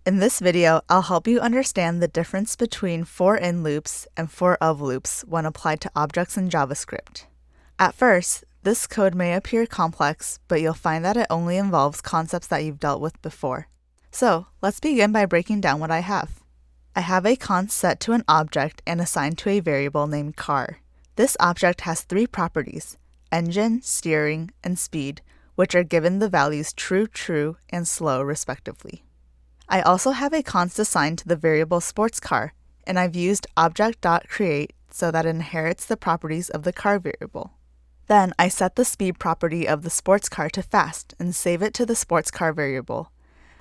In this video, I'll help you understand the difference between for-in loops and for-of loops when applied to objects in JavaScript. At first, this code may appear complex, but you'll find that it only involves concepts that you've dealt with before. So, let's begin by breaking down what I have. I have a const set to an object and assigned to a variable named car. This object has three properties: engine, steering, and speed, which are given the values true, true, and slow respectively. I also have a const assigned to the variable sports car, and I've used object.create so that it inherits the properties of the car variable. Then I set the speed property of the sports car to fast and save it to the sports car variable.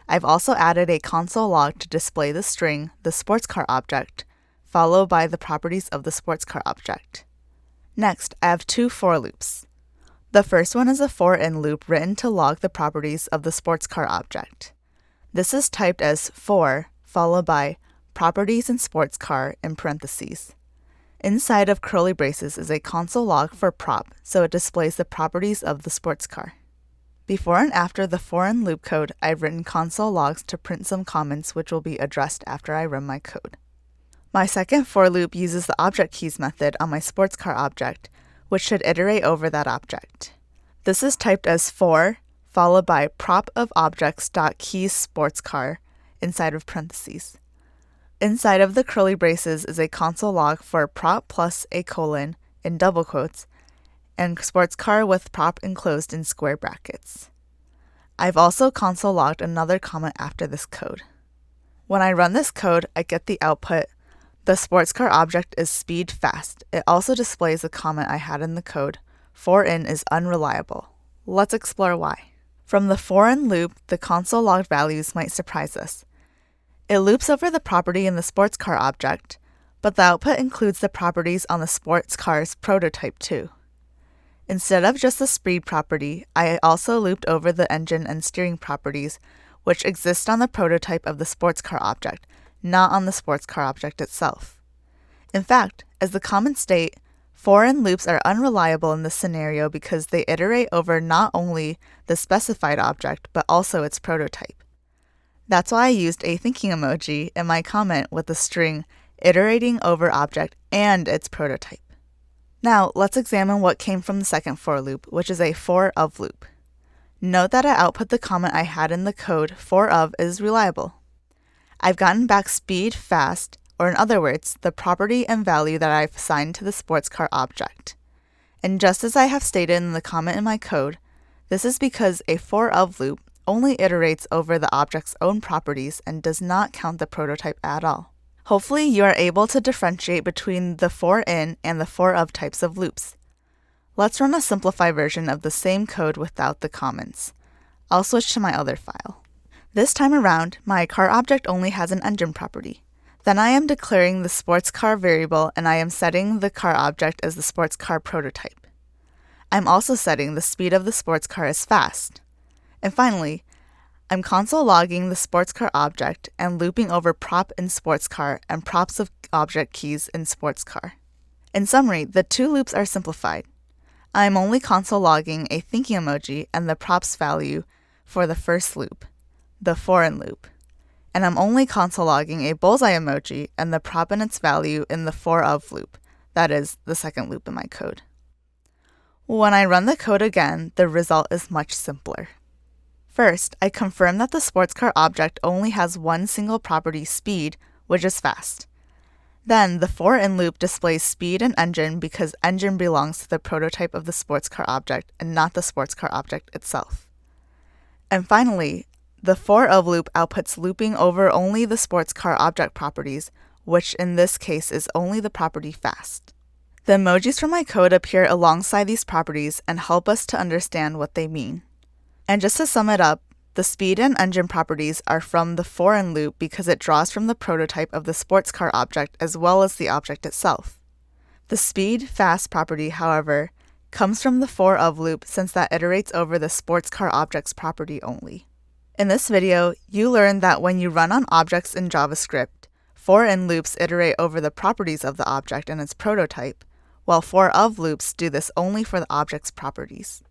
I've also added a console log to display the string, the sports car object, followed by the properties of the sports car object. Next, I have two for loops. The first one is a for-in loop written to log the properties of the sports car object. This is typed as for, followed by properties in sports car in parentheses. Inside of curly braces is a console log for prop, so it displays the properties of the sports car. Before and after the for-in loop code, I've written console logs to print some comments which will be addressed after I run my code. My second for loop uses the object keys method on my sports car object, which should iterate over that object. This is typed as for, followed by prop of objects.keys sports car inside of parentheses. Inside of the curly braces is a console log for prop plus a colon in double quotes and sports car with prop enclosed in square brackets. I've also console logged another comment after this code. When I run this code, I get the output: the sports car object is speed fast. It also displays the comment I had in the code: for-in is unreliable. Let's explore why. From the for-in loop, the console logged values might surprise us. It loops over the property in the sports car object, but the output includes the properties on the sports car's prototype too. Instead of just the speed property, I also looped over the engine and steering properties, which exist on the prototype of the sports car object, not on the sports car object itself. In fact, as the comments state, for-in loops are unreliable in this scenario because they iterate over not only the specified object, but also its prototype. That's why I used a thinking emoji in my comment with the string iterating over object and its prototype. Now, let's examine what came from the second for loop, which is a for-of loop. Note that I output the comment I had in the code for-of is reliable. I've gotten back speed fast, or in other words, the property and value that I've assigned to the sports car object. And just as I have stated in the comment in my code, this is because a for-of loop only iterates over the object's own properties and does not count the prototype at all. Hopefully, you are able to differentiate between the for-in and the for-of types of loops. Let's run a simplified version of the same code without the comments. I'll switch to my other file. This time around, my car object only has an engine property. Then I am declaring the sports car variable and I am setting the car object as the sports car prototype. I'm also setting the speed of the sports car as fast. And finally, I'm console logging the sports car object and looping over prop in sports car and props of object keys in sports car. In summary, the two loops are simplified. I'm only console logging a thinking emoji and the props value for the first loop, the for-in loop. And I'm only console logging a bullseye emoji and the prop and its value in the for-of loop, that is, the second loop in my code. When I run the code again, the result is much simpler. First, I confirm that the sports car object only has one single property, speed, which is fast. Then, the for-in loop displays speed and engine because engine belongs to the prototype of the sports car object and not the sports car object itself. And finally, the for-of loop outputs looping over only the sports car object properties, which in this case is only the property fast. The emojis from my code appear alongside these properties and help us to understand what they mean. And just to sum it up, the speed and engine properties are from the for-in loop because it draws from the prototype of the sports car object as well as the object itself. The speed fast property, however, comes from the for-of loop since that iterates over the sports car object's property only. In this video, you learned that when you run on objects in JavaScript, for-in loops iterate over the properties of the object and its prototype, while for-of loops do this only for the object's properties.